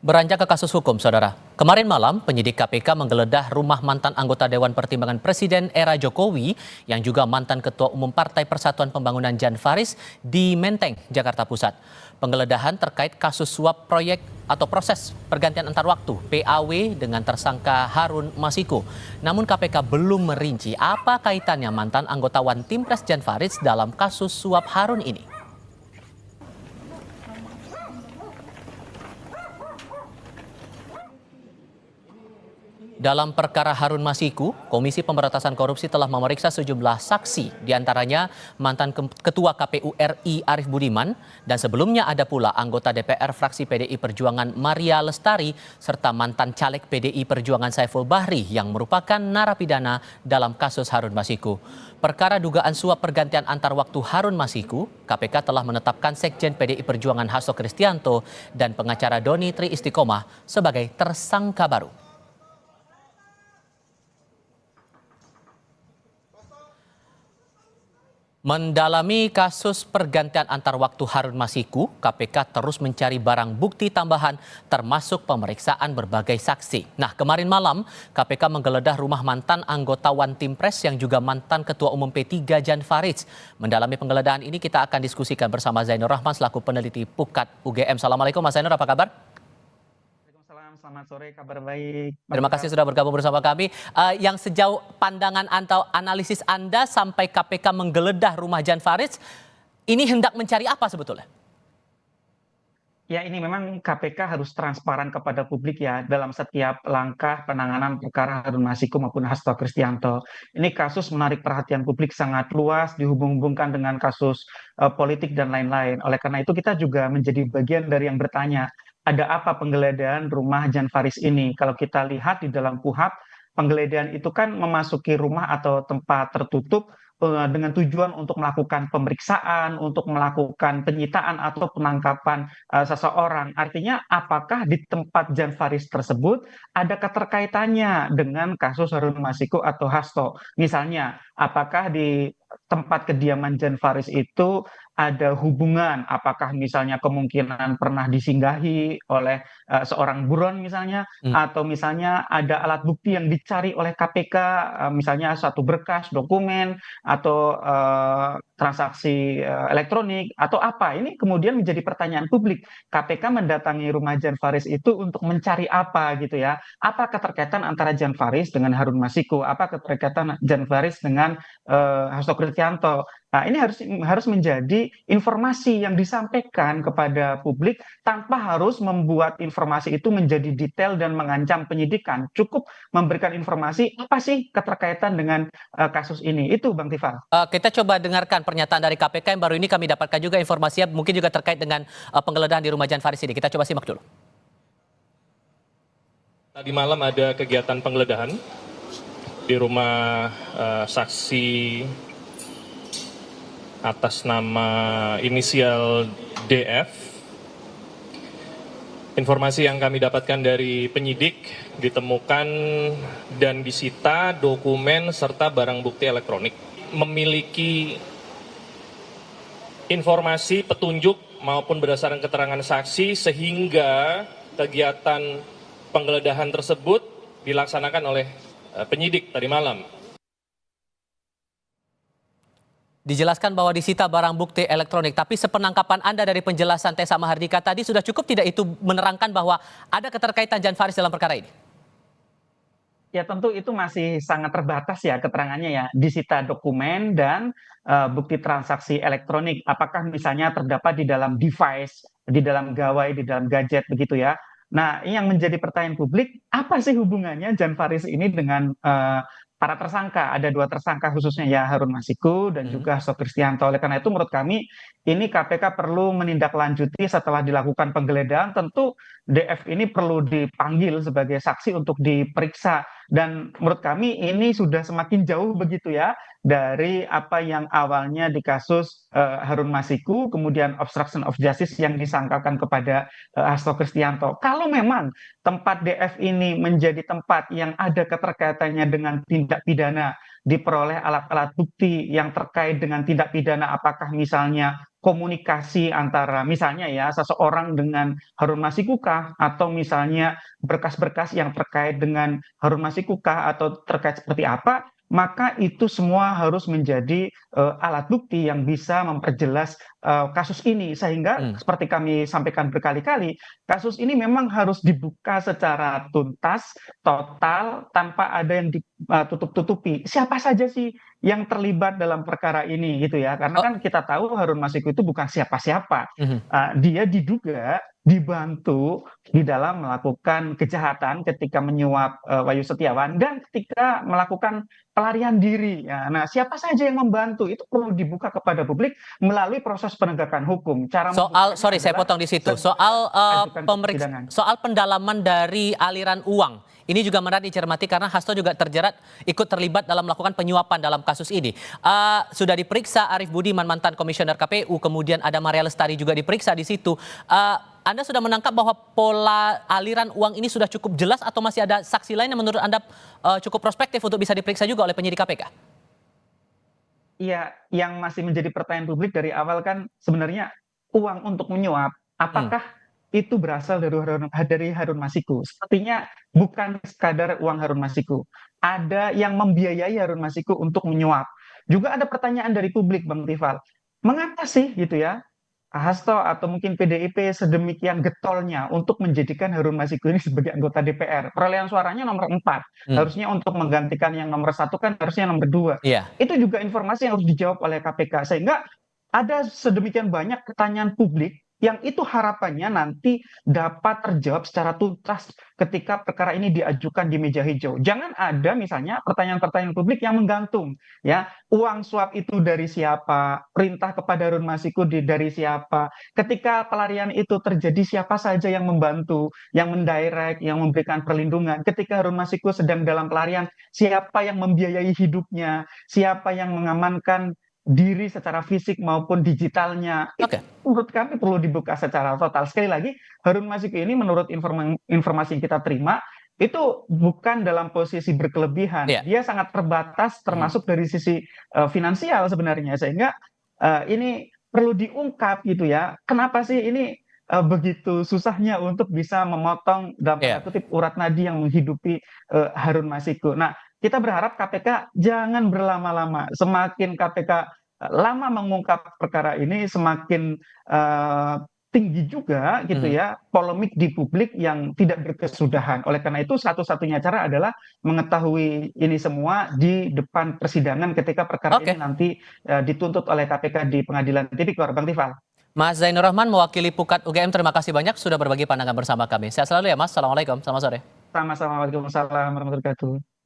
Beranjak ke kasus hukum, Saudara. Kemarin malam, penyidik KPK menggeledah rumah mantan anggota Dewan Pertimbangan Presiden era Jokowi yang juga mantan Ketua Umum Partai Persatuan Pembangunan Jan Faris di Menteng, Jakarta Pusat. Penggeledahan terkait kasus suap proyek atau proses pergantian antar waktu PAW dengan tersangka Harun Masiku. Namun KPK belum merinci apa kaitannya mantan anggota One Team Press Jan Faris dalam kasus suap Harun ini. Dalam perkara Harun Masiku, Komisi Pemberantasan Korupsi telah memeriksa sejumlah saksi, diantaranya mantan Ketua KPU RI Arief Budiman, dan sebelumnya ada pula anggota DPR fraksi PDI Perjuangan Maria Lestari, serta mantan caleg PDI Perjuangan Saiful Bahri yang merupakan narapidana dalam kasus Harun Masiku. Perkara dugaan suap pergantian antar waktu Harun Masiku, KPK telah menetapkan Sekjen PDI Perjuangan Hasto Kristianto dan pengacara Doni Tri Istiqomah sebagai tersangka baru. Mendalami kasus pergantian antar waktu Harun Masiku, KPK terus mencari barang bukti tambahan termasuk pemeriksaan berbagai saksi. Nah, kemarin malam KPK menggeledah rumah mantan anggota One Team Press yang juga mantan Ketua Umum P3 Jan Faris. Mendalami penggeledahan ini kita akan diskusikan bersama Zainur Rahman selaku peneliti Pukat UGM. Assalamualaikum Mas Zainur, apa kabar? Selamat sore, kabar baik. Terima kasih sudah bergabung bersama kami. Yang sejauh pandangan atau analisis Anda sampai KPK menggeledah rumah Jan Faris, ini hendak mencari apa sebetulnya? Ya, ini memang KPK harus transparan kepada publik ya dalam setiap langkah penanganan perkara Harun Masiku maupun Hasto Kristianto. Ini kasus menarik perhatian publik sangat luas, dihubung-hubungkan dengan kasus politik dan lain-lain. Oleh karena itu kita juga menjadi bagian dari yang bertanya, ada apa penggeledahan rumah Jan Faris ini? Kalau kita lihat di dalam KUHP, penggeledahan itu kan memasuki rumah atau tempat tertutup dengan tujuan untuk melakukan pemeriksaan, untuk melakukan penyitaan atau penangkapan seseorang. Artinya apakah di tempat Jan Faris tersebut ada keterkaitannya dengan kasus Harun Masiku atau Hasto? Misalnya, apakah di tempat kediaman Jan Faris itu ada hubungan, apakah misalnya kemungkinan pernah disinggahi oleh seorang buron misalnya, atau misalnya ada alat bukti yang dicari oleh KPK, misalnya satu berkas, dokumen, atau transaksi elektronik, atau apa. Ini kemudian menjadi pertanyaan publik. KPK mendatangi rumah Jan Faris itu untuk mencari apa gitu ya. Apa keterkaitan antara Jan Faris dengan Harun Masiku? Apa keterkaitan Jan Faris dengan Hasto Kristianto? Nah, ini harus menjadi informasi yang disampaikan kepada publik tanpa harus membuat informasi itu menjadi detail dan mengancam penyidikan. Cukup memberikan informasi apa sih keterkaitan dengan kasus ini. Itu Bang Tifal. Kita coba dengarkan pernyataan dari KPK yang baru ini kami dapatkan juga informasinya mungkin juga terkait dengan penggeledahan di rumah Jan Faris ini. Kita coba simak dulu. Tadi malam ada kegiatan penggeledahan di rumah saksi atas nama inisial DF. Informasi yang kami dapatkan dari penyidik, ditemukan dan disita dokumen serta barang bukti elektronik. Memiliki informasi, petunjuk maupun berdasarkan keterangan saksi sehingga kegiatan penggeledahan tersebut dilaksanakan oleh penyidik tadi malam. Dijelaskan bahwa disita barang bukti elektronik, tapi sepenangkapan Anda dari penjelasan Tessa Mahardika tadi sudah cukup tidak itu menerangkan bahwa ada keterkaitan Jan Faris dalam perkara ini? Ya tentu itu masih sangat terbatas ya keterangannya ya. Disita dokumen dan bukti transaksi elektronik. Apakah misalnya terdapat di dalam device, di dalam gawai, di dalam gadget begitu ya. Nah, ini yang menjadi pertanyaan publik, apa sih hubungannya Jan Faris ini dengan para tersangka? Ada dua tersangka khususnya ya, Harun Masiku dan juga Hasto Kristianto. Oleh karena itu menurut kami ini KPK perlu menindaklanjuti setelah dilakukan penggeledahan. Tentu DF ini perlu dipanggil sebagai saksi untuk diperiksa. Dan menurut kami ini sudah semakin jauh begitu ya dari apa yang awalnya di kasus Harun Masiku, kemudian obstruction of justice yang disangkakan kepada Hasto Kristianto. Kalau memang tempat DF ini menjadi tempat yang ada keterkaitannya dengan tindak pidana, diperoleh alat-alat bukti yang terkait dengan tindak pidana, apakah misalnya komunikasi antara misalnya ya seseorang dengan Harun Masiku kah, atau misalnya berkas-berkas yang terkait dengan Harun Masiku kah, atau terkait seperti apa, maka itu semua harus menjadi alat bukti yang bisa memperjelas kasus ini. Sehingga seperti kami sampaikan berkali-kali, kasus ini memang harus dibuka secara tuntas, total, tanpa ada yang ditutup-tutupi. Siapa saja sih yang terlibat dalam perkara ini gitu ya? Karena Oh, kan kita tahu Harun Masiku itu bukan siapa-siapa. mhm. Dia diduga dibantu di dalam melakukan kejahatan ketika menyuap Wahyu Setiawan dan ketika melakukan pelarian diri. Ya, nah, siapa saja yang membantu itu perlu dibuka kepada publik melalui proses penegakan hukum. Cara Soal, membukanya sorry saya adalah potong di situ. Soal ajukan ke persidangan. soal pendalaman dari aliran uang. Ini juga menarik dicermati karena Hasto juga terjerat ikut terlibat dalam melakukan penyuapan dalam kasus ini. Sudah diperiksa Arief Budiman, mantan komisioner KPU, kemudian ada Maria Lestari juga diperiksa di situ. Anda sudah menangkap bahwa pola aliran uang ini sudah cukup jelas atau masih ada saksi lain yang menurut Anda cukup prospektif untuk bisa diperiksa juga oleh penyidik KPK? Iya, yang masih menjadi pertanyaan publik dari awal kan sebenarnya uang untuk menyuap, Hmm. apakah itu berasal dari Harun Masiku? Sepertinya bukan sekadar uang Harun Masiku. Ada yang membiayai Harun Masiku untuk menyuap. Juga ada pertanyaan dari publik, Bang Tifal. Mengapa sih gitu ya Hasto atau mungkin PDIP sedemikian getolnya untuk menjadikan Harun Masiku ini sebagai anggota DPR? Perolehan suaranya nomor 4. Hmm. Harusnya untuk menggantikan yang nomor 1 kan harusnya nomor 2. Iya. Itu juga informasi yang harus dijawab oleh KPK. Sehingga ada sedemikian banyak pertanyaan publik yang itu harapannya nanti dapat terjawab secara tuntas ketika perkara ini diajukan di meja hijau. Jangan ada misalnya pertanyaan-pertanyaan publik yang menggantung, ya. Uang suap itu dari siapa? Perintah kepada Harun Masiku dari siapa? Ketika pelarian itu terjadi, siapa saja yang membantu, yang mendirect, yang memberikan perlindungan? Ketika Harun Masiku sedang dalam pelarian, siapa yang membiayai hidupnya? Siapa yang mengamankan diri secara fisik maupun digitalnya? Itu Oke. menurut kami perlu dibuka secara total. Sekali lagi, Harun Masiku ini menurut informasi yang kita terima, itu bukan dalam posisi berkelebihan. Iya. Dia sangat terbatas termasuk dari sisi finansial sebenarnya. Sehingga ini perlu diungkap gitu ya. Kenapa sih ini begitu susahnya untuk bisa memotong dalam tanda Iya. kutip urat nadi yang menghidupi Harun Masiku. Nah, kita berharap KPK jangan berlama-lama. Semakin KPK lama mengungkap perkara ini, semakin tinggi juga gitu Mhm. ya polemik di publik yang tidak berkesudahan. Oleh karena itu satu-satunya cara adalah mengetahui ini semua di depan persidangan ketika perkara ini Oke. nanti dituntut oleh KPK di Pengadilan Tipikor, Bang Tifal. Mas Zainur Rahman mewakili Pukat UGM, terima kasih banyak sudah berbagi pandangan bersama kami. Sehat selalu ya Mas. Assalamualaikum. Selamat sore. Sama-sama, Waalaikumsalam warahmatullahi wabarakatuh.